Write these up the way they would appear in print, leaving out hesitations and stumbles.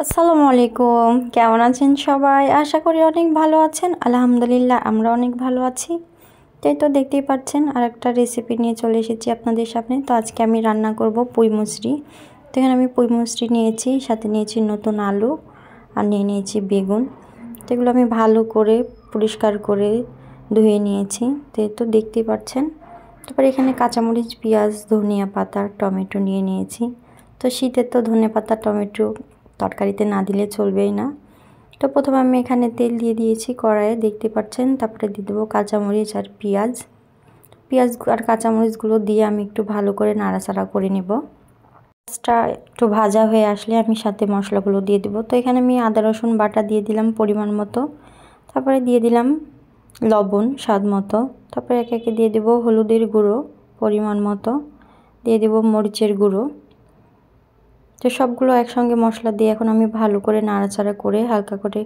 আসসালামু আলাইকুম, কেমন আছেন সবাই? আশা করি অনেক ভালো আছেন। আলহামদুলিল্লাহ আমরা অনেক ভালো আছি। তাই তো দেখতেই পাচ্ছেন আর একটা রেসিপি নিয়ে চলে এসেছি আপনাদের সামনে। তো আজকে আমি রান্না করব পুঁই মুচড়ি। তো এখানে আমি পুঁই মুচড়ি নিয়েছি, সাথে নিয়েছি নতুন আলু আর নিয়েছি বেগুন। তো এগুলো আমি ভালো করে পরিষ্কার করে ধুয়ে নিয়েছি। তো দেখতেই পাচ্ছেন। তারপর এখানে কাঁচামরিচ, পেঁয়াজ, ধনিয়া পাতা, টমেটো নিয়ে নিয়েছি। তো শীতের তো ধনেপাতা টমেটো তরকারিতে না দিলে চলবেই না। তো প্রথমে আমি এখানে তেল দিয়ে দিয়েছি কড়াইয়ে, দেখতে পাচ্ছেন। তারপরে দিয়ে দেবো কাঁচামরিচ আর পেঁয়াজ আর কাঁচামরিচগুলো দিয়ে আমি একটু ভালো করে নাড়াচাড়া করে নেব। পেঁয়াজটা একটু ভাজা হয়ে আসলে আমি সাথে মশলাগুলো দিয়ে দেবো। তো এখানে আমি আদা রসুন বাটা দিয়ে দিলাম পরিমাণ মতো। তারপরে দিয়ে দিলাম লবণ স্বাদ মতো। তারপরে একে একে দিয়ে দেবো হলুদের গুঁড়ো পরিমাণ মতো, দিয়ে দেবো মরিচের গুঁড়ো। তো সবগুলো একসঙ্গে মশলা দিয়ে এখন আমি ভালো করে নাড়াচাড়া করে হালকা করে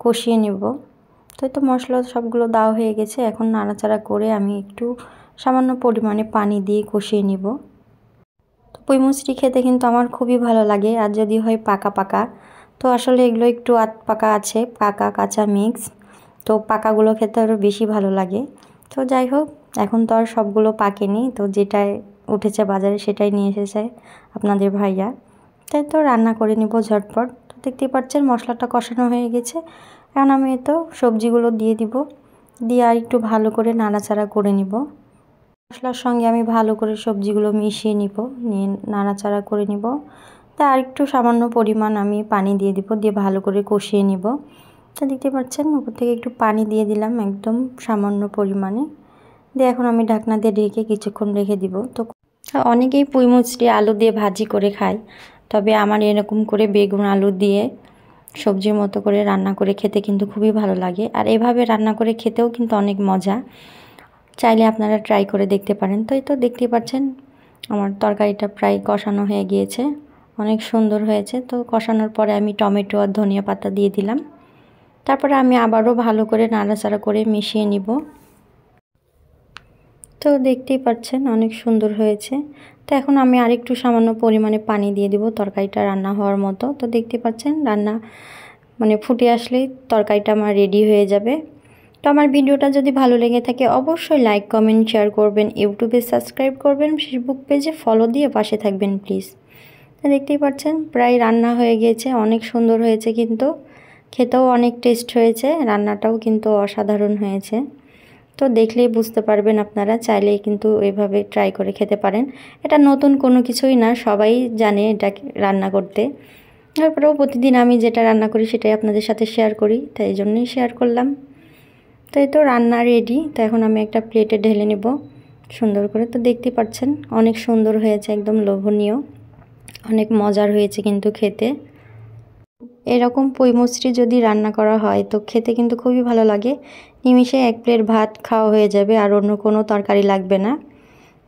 কষিয়ে নেব। তো মশলা সবগুলো দেওয়া হয়ে গেছে। এখন নাড়াচাড়া করে আমি একটু সামান্য পরিমাণে পানি দিয়ে কষিয়ে নেব। তো পুঁই মুচড়ি খেতে কিন্তু আমার খুবই ভালো লাগে, আর যদি হয় পাকা পাকা। তো আসলে এগুলো একটু আধ পাকা আছে, পাকা কাঁচা মিক্স। তো পাকাগুলো খেতে আরও বেশি ভালো লাগে। তো যাই হোক, এখন তো আর সবগুলো পাকেনি, তো যেটাই উঠেছে বাজারে সেটাই নিয়ে এসেছে আপনাদের ভাইয়া। তাই তো রান্না করে নিব ঝটপট। তো দেখতেই পাচ্ছেন মশলাটা কষানো হয়ে গেছে। এখন আমি তো সবজিগুলো দিয়ে দিব, দিয়ে আর একটু ভালো করে নাড়াচাড়া করে নিব। মশলার সঙ্গে আমি ভালো করে সবজিগুলো মিশিয়ে নিব, নিয়ে নাড়াচাড়া করে নিব। তা আর একটু সামান্য পরিমাণ আমি পানি দিয়ে দিব, দিয়ে ভালো করে কষিয়ে নিব। তো দেখতে পাচ্ছেন উপর থেকে একটু পানি দিয়ে দিলাম একদম সামান্য পরিমাণে, দিয়ে এখন আমি ঢাকনা দিয়ে ঢেকে কিছুক্ষণ রেখে দিব। তো অনেকেই পুঁই মুচড়ি আলু দিয়ে ভাজি করে খায়, তবে আমার এরকম করে বেগুন আলু দিয়ে সবজির মতো করে রান্না করে খেতে কিন্তু খুবই ভালো লাগে। আর এভাবে রান্না করে খেতেও কিন্তু অনেক মজা, চাইলে আপনারা ট্রাই করে দেখতে পারেন। তো দেখতেই পাচ্ছেন আমার তরকারিটা প্রায় কষানো হয়ে গিয়েছে, অনেক সুন্দর হয়েছে। তো কষানোর পরে আমি টমেটো আর ধনিয়া পাতা দিয়ে দিলাম। তারপরে আমি আবারও ভালো করে নাড়াচাড়া করে মিশিয়ে নিব। তো দেখতেই পাচ্ছেন অনেক সুন্দর হয়েছে। তো এখন আমি আরেকটু সামান্য পরিমাণে পানি দিয়ে দিব তরকারিটা রান্না হওয়ার মতো। তো দেখতে পাচ্ছেন রান্না ফুটে আসলেই তরকারিটা আমার রেডি হয়ে যাবে। তো আমার ভিডিওটা যদি ভালো লেগে থাকে অবশ্যই লাইক কমেন্ট শেয়ার করবেন, ইউটিউবে সাবস্ক্রাইব করবেন, ফেসবুক পেজে ফলো দিয়ে পাশে থাকবেন প্লিজ। তো দেখতেই পাচ্ছেন প্রায় রান্না হয়ে গিয়েছে, অনেক সুন্দর হয়েছে, কিন্তু খেতেও অনেক টেস্ট হয়েছে, রান্নাটাও কিন্তু অসাধারণ হয়েছে। তো দেখলেই বুঝতে পারবেন আপনারা, চাইলেই কিন্তু এভাবে ট্রাই করে খেতে পারেন। এটা নতুন কোনো কিছুই না, সবাই জানে এটা রান্না করতে। তারপরেও প্রতিদিন আমি যেটা রান্না করি সেটাই আপনাদের সাথে শেয়ার করি, তাই এই জন্যই শেয়ার করলাম। তো রান্না রেডি। তো এখন আমি একটা প্লেটে ঢেলে নেব সুন্দর করে। তো দেখতেই পাচ্ছেন অনেক সুন্দর হয়েছে, একদম লোভনীয়, অনেক মজার হয়েছে কিন্তু খেতে। এরকম পুঁই মুচড়ি যদি রান্না করা হয় তো খেতে কিন্তু খুবই ভালো লাগে। নিমিষে এক প্লেট ভাত খাওয়া হয়ে যাবে, আর অন্য কোনো তরকারি লাগবে না।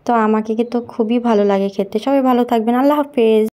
তো আমাকে তো খুবই ভালো লাগে খেতে। সবাই ভালো থাকবেন, আল্লাহ হাফেজ।